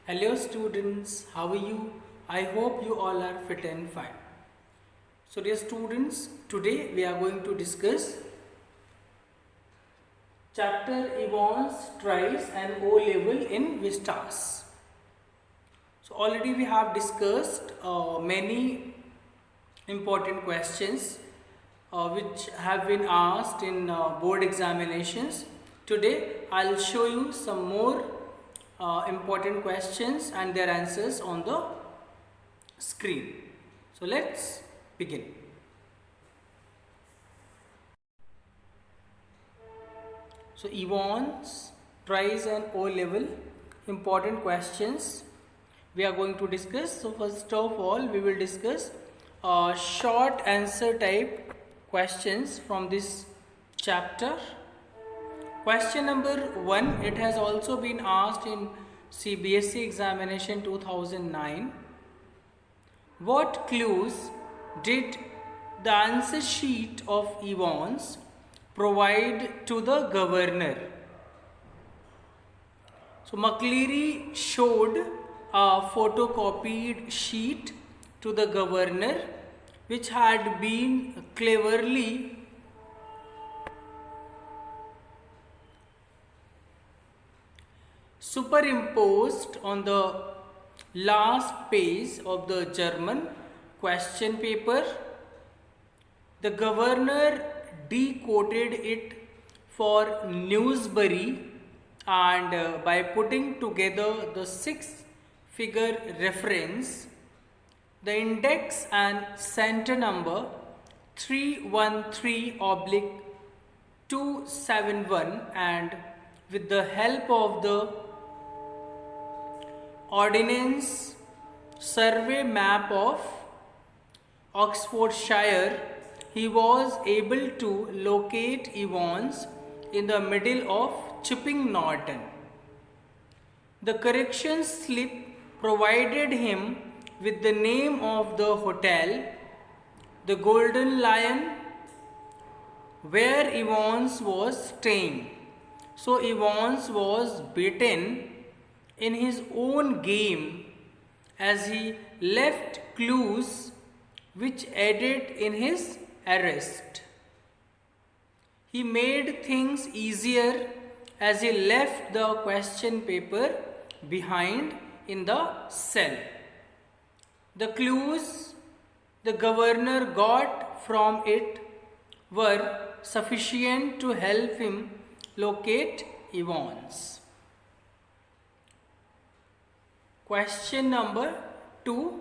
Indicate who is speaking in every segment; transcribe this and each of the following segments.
Speaker 1: Hello students, how are you? I hope you all are fit and fine. So dear students, today we are going to discuss chapter Evans, Tries and O level in Vistas. So already we have discussed many important questions which have been asked in board examinations. Today I'll show you some more important questions and their answers on the screen. So let's begin. So Evans, Tries and O level important questions we are going to discuss. So first of all we will discuss short answer type questions from this chapter. Question number 1, it has also been asked in CBSE examination 2009. What clues did the answer sheet of Evans provide to the governor? So McCleary showed a photocopied sheet to the governor which had been cleverly superimposed on the last page of the German question paper. The governor decoded it for Newsbury and by putting together the 6-figure reference, the index and center number 313/271, and with the help of the Ordnance Survey map of Oxfordshire, he was able to locate Evans in the middle of Chipping Norton. The correction slip provided him with the name of the hotel, the Golden Lion, where Evans was staying. So Evans was beaten in his own game as he left clues which aided in his arrest. He made things easier as he left the question paper behind in the cell. The clues the governor got from it were sufficient to help him locate Evans. Question number 2.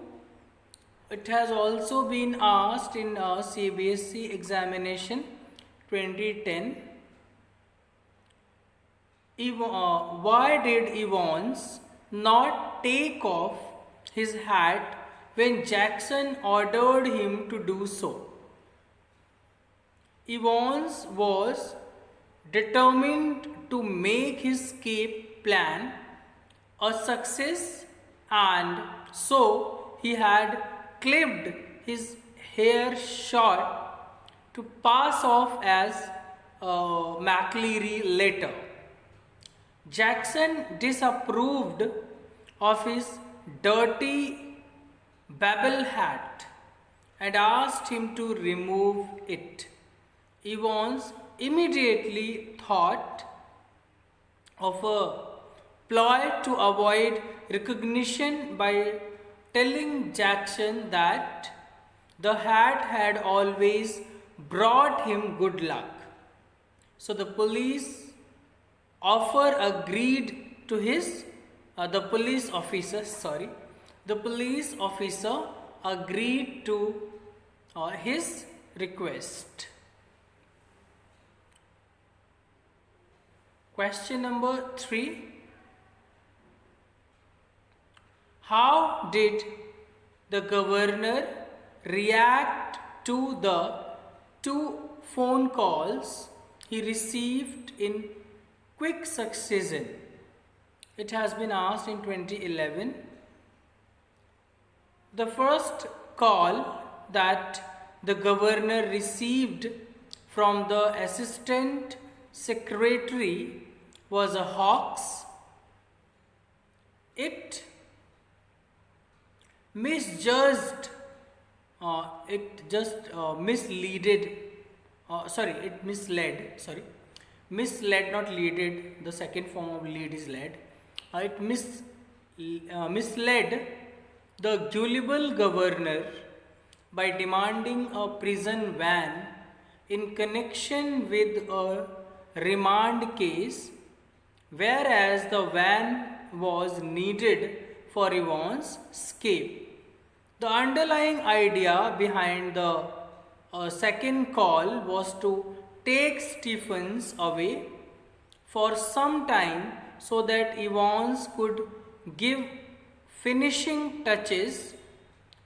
Speaker 1: It has also been asked in CBSE examination 2010. Why did Evans not take off his hat when Jackson ordered him to do so? Evans was determined to make his escape plan a success, and so he had clipped his hair short to pass off as McCleary later. Jackson disapproved of his dirty Babel hat and asked him to remove it. Evans immediately thought of a ploy to avoid recognition by telling Jackson that the hat had always brought him good luck. So the police officer agreed to his the police officer agreed to his request. Question number 3. How did the governor react to the 2 phone calls he received in quick succession? It has been asked in 2011. The first call that the governor received from the assistant secretary was a hoax. It misjudged, it just misleaded, it misled, not leaded, the second form of lead is led. Misled the gullible governor by demanding a prison van in connection with a remand case, whereas the van was needed for Yvonne's escape. The underlying idea behind the second call was to take Stephens away for some time so that Evans could give finishing touches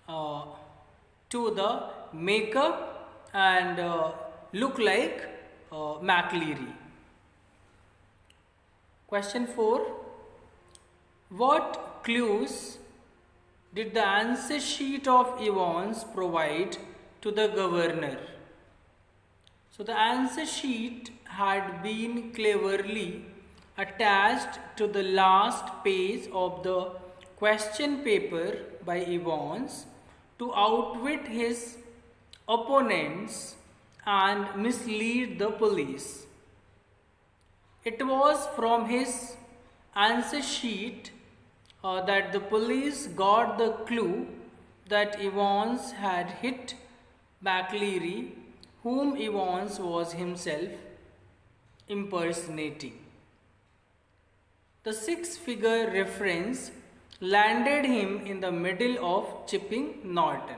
Speaker 1: to the makeup and look like McLeary. Question 4. What clues did the answer sheet of Evans provide to the governor? So the answer sheet had been cleverly attached to the last page of the question paper by Evans to outwit his opponents and mislead the police. It was from his answer sheet that the police got the clue that Evans had hit McLeary, whom Evans was himself impersonating. The six-figure reference landed him in the middle of Chipping Norton.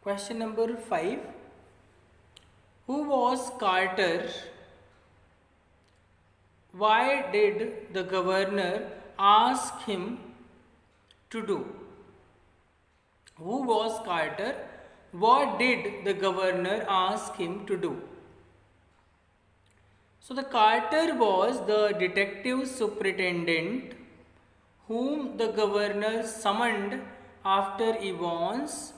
Speaker 1: Question number 5. Who was Carter? Why did the governor ask him to do? Who was Carter? What did the governor ask him to do? So the Carter was the detective superintendent whom the governor summoned after Evans'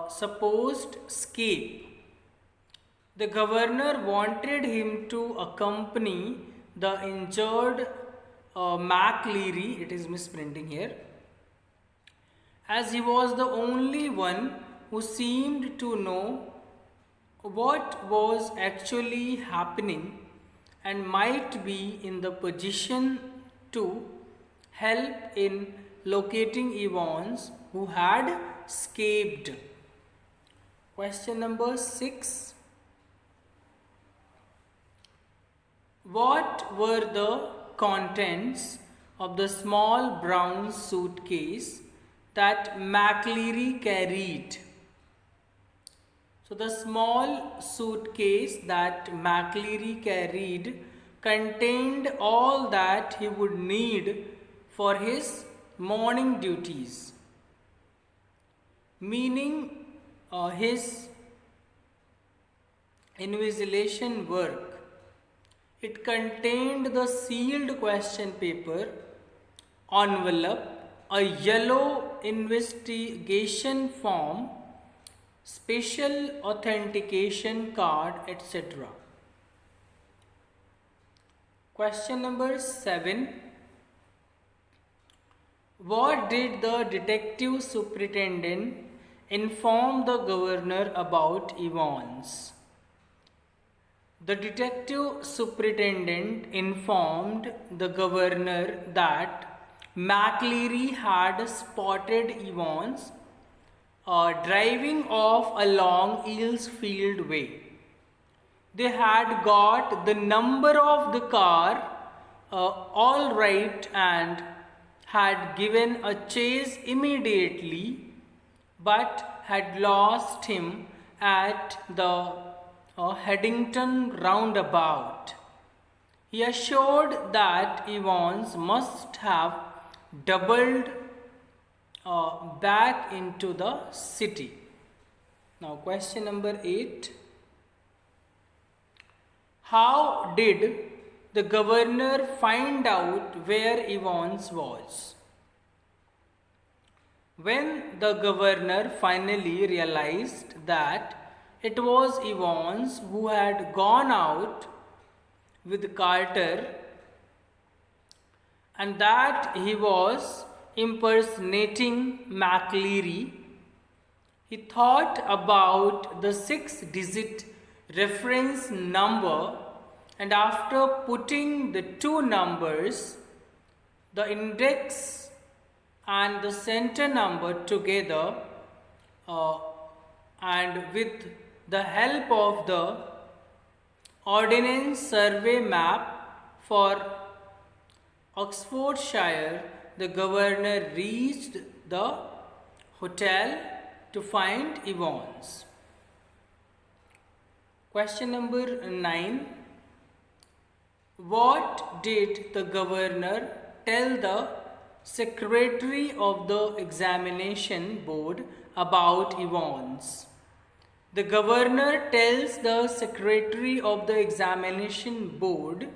Speaker 1: supposed escape. The governor wanted him to accompany the injured McLeary, it is misprinting here, as he was the only one who seemed to know what was actually happening and might be in the position to help in locating Evans, who had escaped. Question number 6. What were the contents of the small brown suitcase that McLeary carried? So the small suitcase that McLeary carried contained all that he would need for his morning duties, meaning his invigilation work. It contained the sealed question paper, envelope, a yellow investigation form, special authentication card, etc. Question number 7. What did the detective superintendent inform the governor about Evans? The detective superintendent informed the governor that McLeary had spotted Evans driving off along Eelsfield Way. They had got the number of the car all right and had given a chase immediately, but had lost him at the Haddington roundabout. He assured that Evans must have doubled back into the city. Now question number 8. How did the governor find out where Evans was? When the governor finally realized that it was Evans who had gone out with Carter and that he was impersonating McLeary, he thought about the 6-digit reference number, and after putting the two numbers, the index and the center number together, and with the help of the Ordnance Survey map for Oxfordshire, the governor reached the hotel to find Evans. Question number 9. What did the governor tell the secretary of the examination board about Evans? The governor tells the secretary of the examination board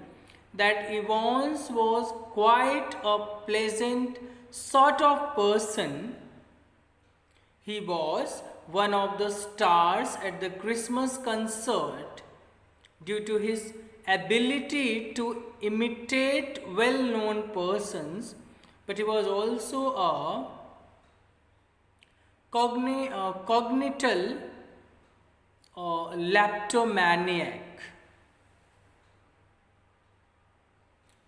Speaker 1: that Evans was quite a pleasant sort of person. He was one of the stars at the Christmas concert due to his ability to imitate well-known persons, but he was also a cognital leptomaniac.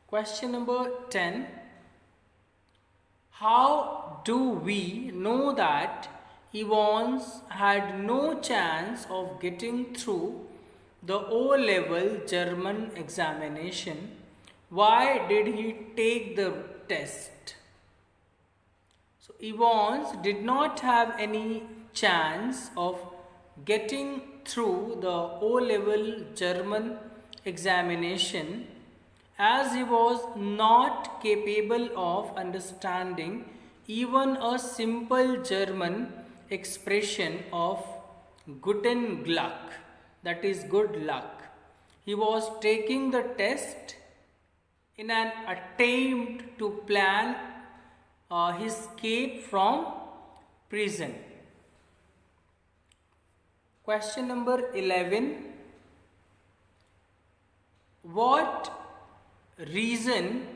Speaker 1: Question number 10. How do we know that Evans had no chance of getting through the O-level German examination? Why did he take the test? So Evans did not have any chance of getting through the O-level German examination, as he was not capable of understanding even a simple German expression of Guten Glück, that is good luck. He was taking the test in an attempt to plan his escape from prison. Question number 11. What reason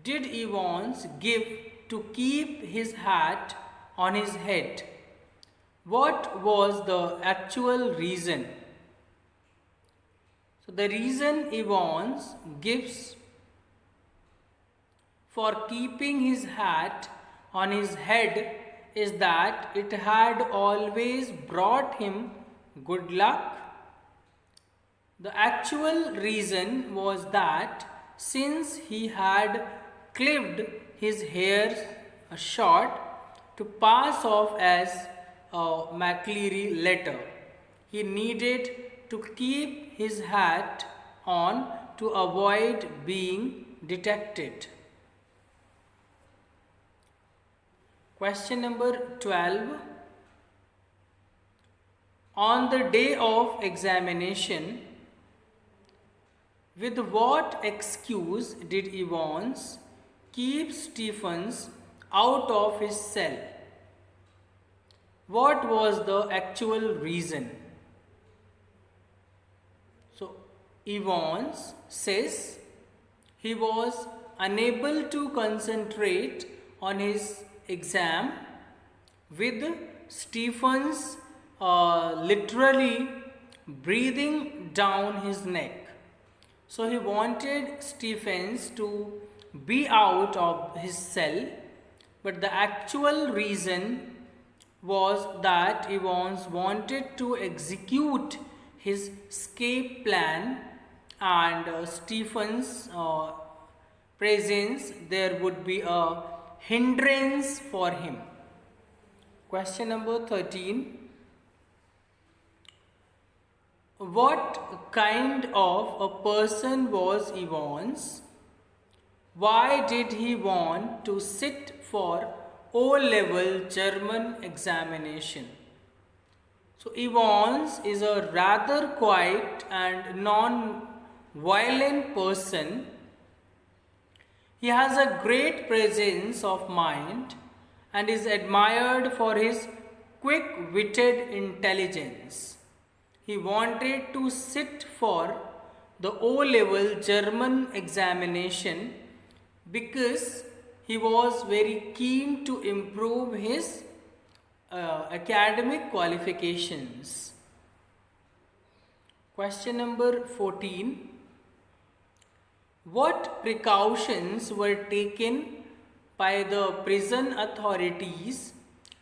Speaker 1: did Evans give to keep his hat on his head? What was the actual reason? So the reason Evans gives for keeping his hat on his head is that it had always brought him good luck. The actual reason was that since he had clipped his hair short to pass off as a McLeary letter, he needed to keep his hat on to avoid being detected. Question number 12. On the day of examination, with what excuse did Evans keep Stephens out of his cell? What was the actual reason? So, Evans says he was unable to concentrate on his exam with Stephens literally breathing down his neck. So he wanted Stephens to be out of his cell, but the actual reason was that Evans wanted to execute his escape plan, and Stephens' presence there would be a hindrance for him. Question number 13. What kind of a person was Evans? Why did he want to sit for O-level German examination? So Evans is a rather quiet and non-violent person. He has a great presence of mind and is admired for his quick-witted intelligence. He wanted to sit for the O-level German examination because he was very keen to improve his academic qualifications. Question number 14. What precautions were taken by the prison authorities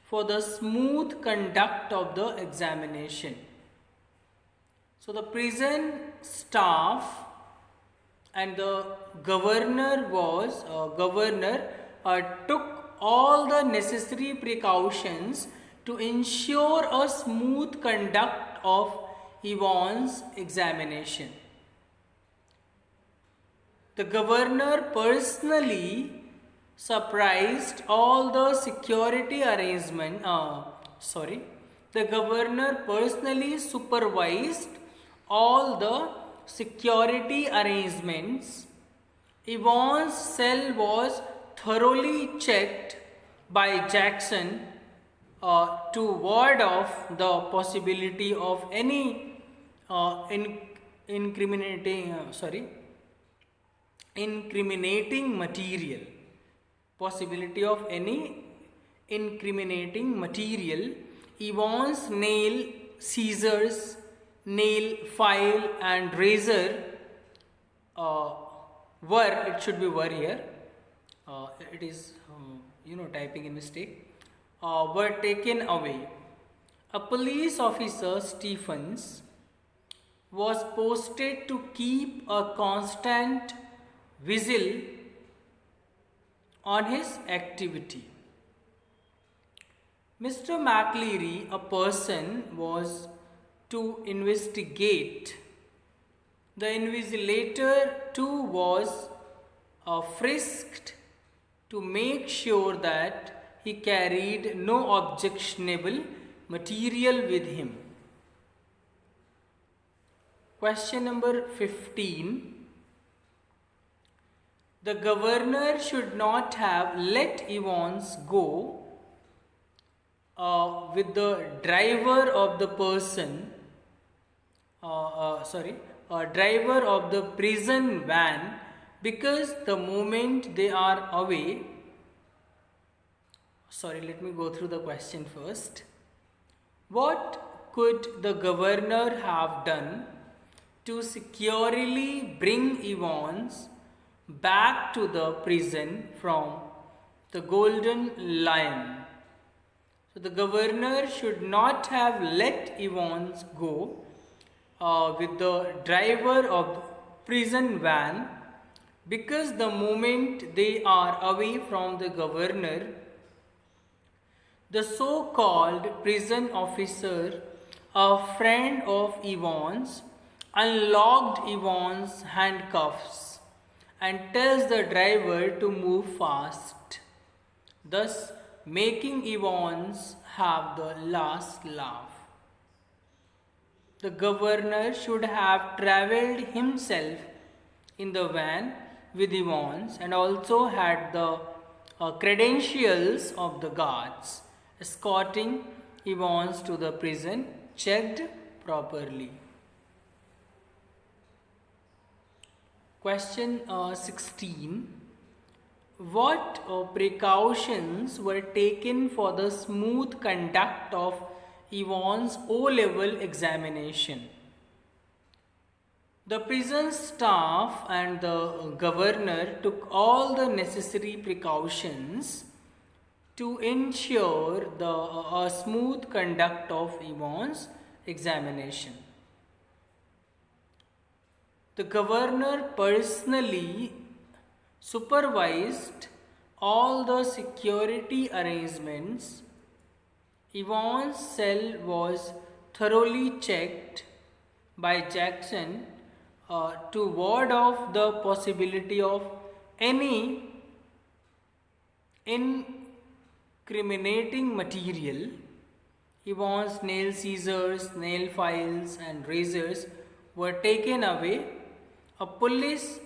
Speaker 1: for the smooth conduct of the examination? So the prison staff and the governor took all the necessary precautions to ensure a smooth conduct of Yvonne's examination. The governor personally supervised all the security arrangement. The governor personally supervised all the security arrangements. Yvonne's cell was thoroughly checked by Jackson to ward off the possibility of any incriminating material. Possibility of any incriminating material. Yvonne's nail, scissors, nail file and razor it should be were here, it is typing in mistake, were taken away. A police officer, Stephens, was posted to keep a constant vigil on his activity. Mr. McLeary, a person, was to investigate. The invigilator too was frisked to make sure that he carried no objectionable material with him. Question number 15. The governor should not have let Yvonne's go with the driver of the driver of the prison van, because the moment they are away, let me go through the question first. What could the governor have done to securely bring Yvonne's back to the prison from the Golden Lion? So the governor should not have let Yvonne's go with the driver of the prison van, because the moment they are away from the governor, the so-called prison officer, a friend of Yvonne's, unlocked Yvonne's handcuffs and tells the driver to move fast, thus making Yvonne's have the last laugh. The governor should have travelled himself in the van with Yvonne's and also had the credentials of the guards escorting Yvonne's to the prison checked properly. Question 16. What precautions were taken for the smooth conduct of Yvonne's O-level examination? The prison staff and the governor took all the necessary precautions to ensure a smooth conduct of Yvonne's examination. The governor personally supervised all the security arrangements. Yvonne's cell was thoroughly checked by Jackson to ward off the possibility of any incriminating material. Yvonne's nail scissors, nail files and razors were taken away. A police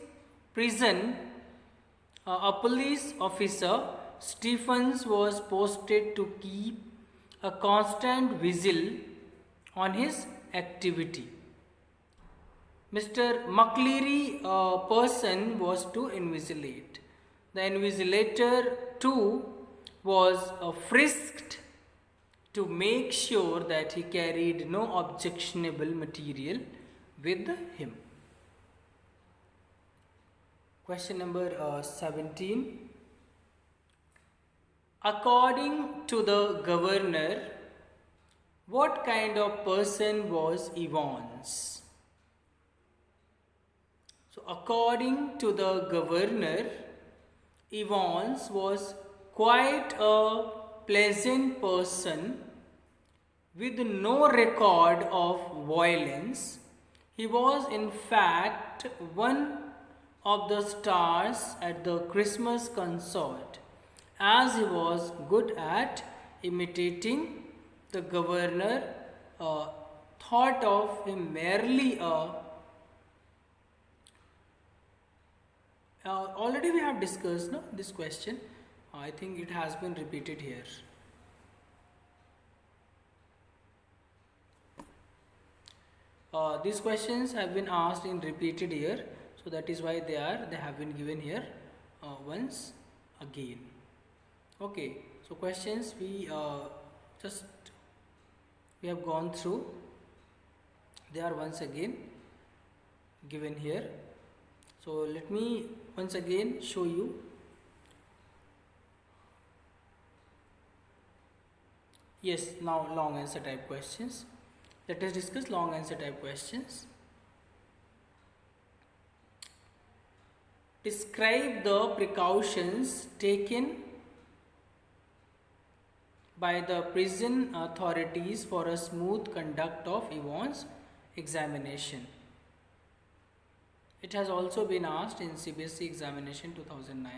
Speaker 1: officer, Stephens, was posted to keep a constant vigil on his activity. Mr. McLeary, a person, was to invigilate. The invigilator too was frisked to make sure that he carried no objectionable material with him. Question number 17. According to the governor, what kind of person was Evans? So, according to the governor, Evans was quite a pleasant person with no record of violence. He was, in fact, one of the stars at the Christmas concert, as he was good at imitating. The governor thought of him merely already we have discussed this question. I think it has been repeated here. These questions have been asked in repeated here, so that is why they have been given here once again. Okay, so questions we have gone through. They are once again given here. So let me once again show you. Yes, now long answer type questions. Let us discuss long answer type questions. Describe the precautions taken by the prison authorities for a smooth conduct of Evans' examination. It has also been asked in CBSE examination 2009.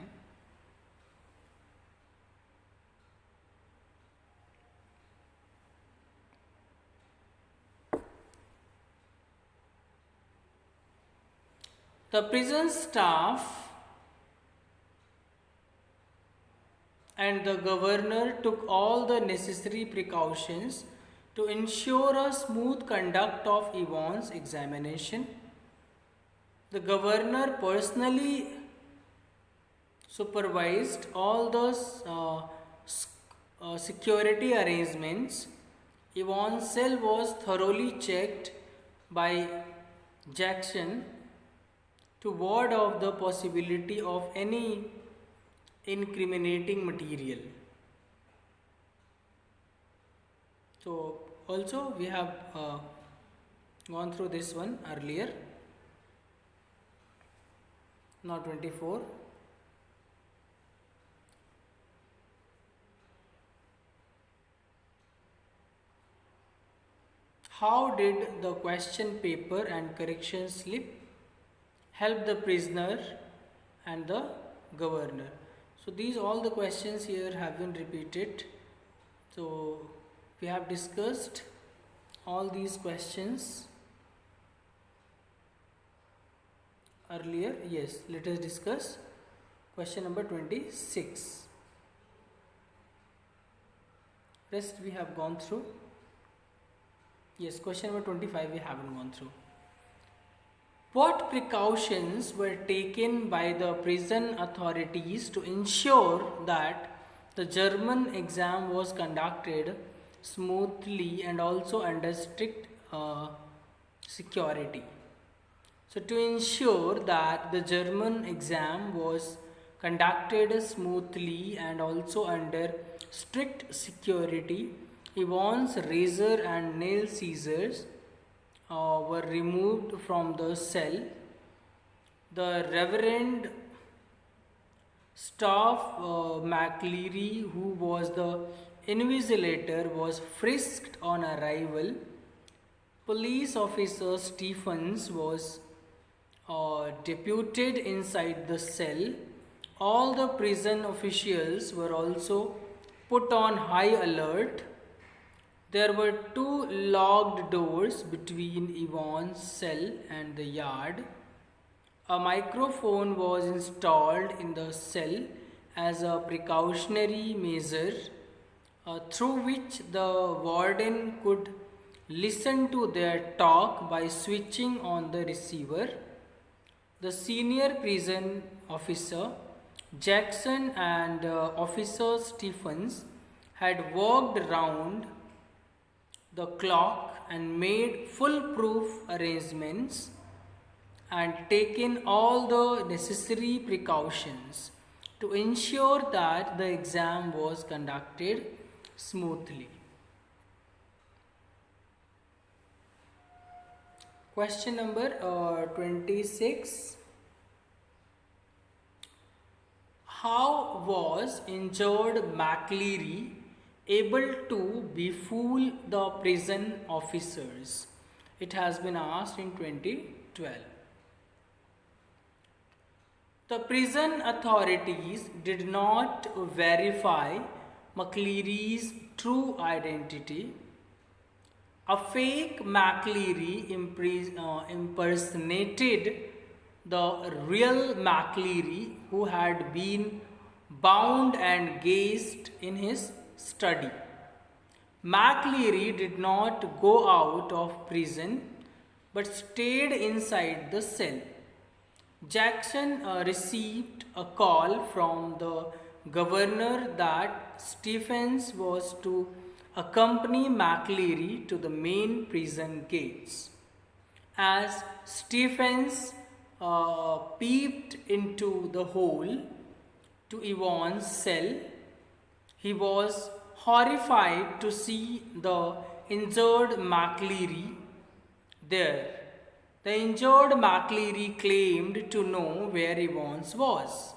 Speaker 1: The prison staff and the governor took all the necessary precautions to ensure a smooth conduct of Evans' examination. The governor personally supervised all those security arrangements. Evans' cell was thoroughly checked by Jackson to ward off the possibility of any incriminating material. So also we have gone through this one earlier. Now 24. How did the question paper and correction slip help the prisoner and the governor? So these all the questions here have been repeated. So we have discussed all these questions earlier. Yes, let us discuss question number 26. Rest we have gone through. Yes, question number 25 we haven't gone through. What precautions were taken by the prison authorities to ensure that the German exam was conducted smoothly and also under strict security? So to ensure that the German exam was conducted smoothly and also under strict security, Evans' razor and nail scissors were removed from the cell. The Reverend Staff McLeary, who was the invigilator, was frisked on arrival. Police officer Stephens was deputed inside the cell. All the prison officials were also put on high alert. There were 2 locked doors between Evans' cell and the yard. A microphone was installed in the cell as a precautionary measure through which the warden could listen to their talk by switching on the receiver. The senior prison officer Jackson and Officer Stephens had worked round the clock and made foolproof arrangements and taken all the necessary precautions to ensure that the exam was conducted smoothly. Question number 26. How was injured McLeary able to befool the prison officers? It has been asked in 2012. The prison authorities did not verify McLeary's true identity. A fake McLeary impersonated the real McLeary, who had been bound and gagged in his study. McLeary did not go out of prison but stayed inside the cell. Jackson received a call from the governor that Stephens was to accompany McLeary to the main prison gates. As Stephens peeped into the hole to Yvonne's cell, he was horrified to see the injured McLeary there. The injured McLeary claimed to know where Yvonne's was.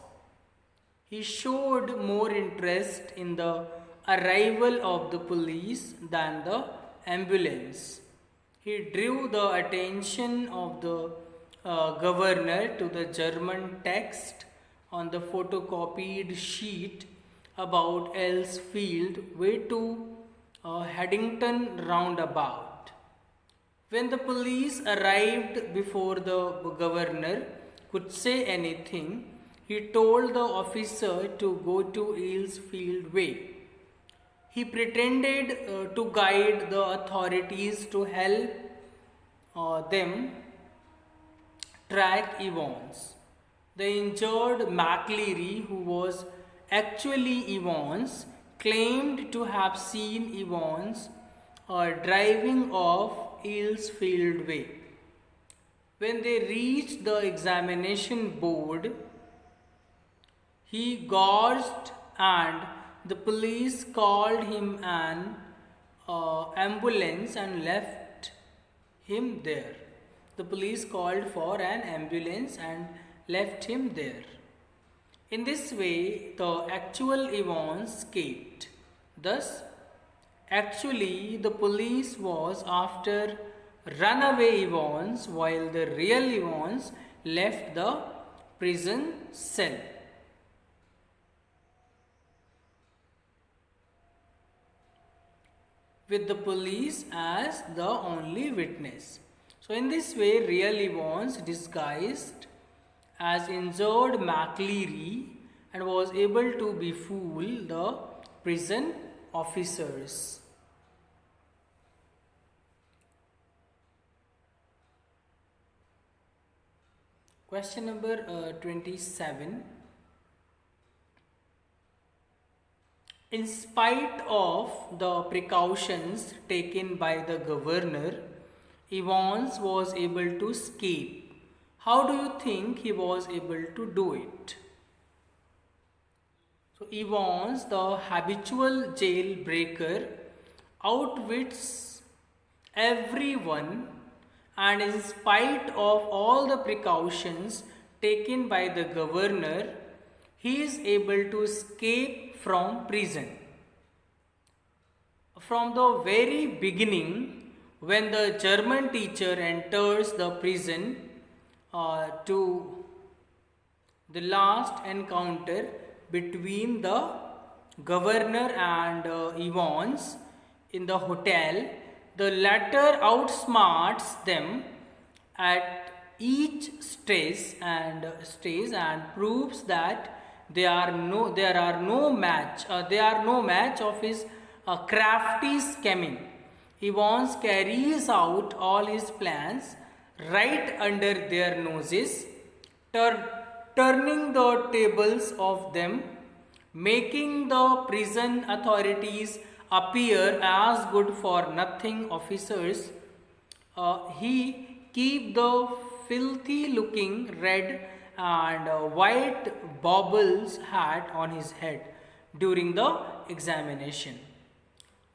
Speaker 1: He showed more interest in the arrival of the police than the ambulance. He drew the attention of the governor to the German text on the photocopied sheet about Elsfield way to Haddington roundabout. When the police arrived before the governor could say anything, he told the officer to go to Aylesfield Way. He pretended to guide the authorities to help them track Yvonne's. The injured McLeary, who was actually Yvonne's, claimed to have seen Yvonne's driving off Aylesfield Way. When they reached the examination board, he gasped and the police called him an ambulance and left him there. The police called for an ambulance and left him there. In this way, the actual Yvonne escaped. Thus, actually, the police was after runaway Yvonne's while the real Yvonne's left the prison cell. With the police as the only witness. So in this way, real Yvonne's disguised as injured McLeary and was able to befool the prison officers. Question number 27. In spite of the precautions taken by the governor, Yvonne was able to escape. How do you think he was able to do it? So Yvonne, the habitual jailbreaker, outwits everyone, and in spite of all the precautions taken by the governor, he is able to escape from prison. From the very beginning, when the German teacher enters the prison to the last encounter between the governor and Yvonne's in the hotel, the latter outsmarts them at each stage and proves that they are no match of his crafty scheming. Yvonne carries out all his plans right under their noses, turning the tables of them, making the prison authorities appear as good for nothing officers. He keep the filthy looking red and white baubles hat on his head during the examination.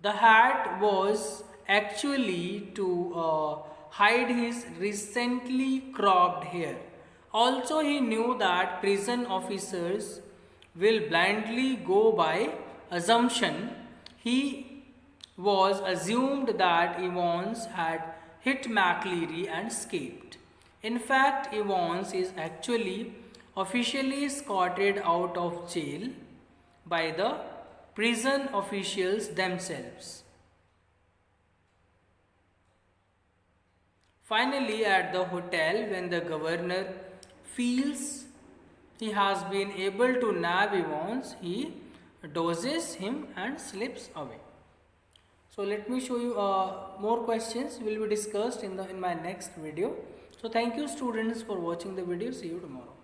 Speaker 1: The hat was actually to hide his recently cropped hair. Also, he knew that prison officers will blindly go by assumption. He was assumed that Evans had hit McLeary and escaped. In fact, Evans is actually officially escorted out of jail by the prison officials themselves. Finally, at the hotel, when the governor feels he has been able to nab Evans, he doses him and slips away. So let me show you more questions will be discussed in my next video. So thank you students for watching the video. See you tomorrow.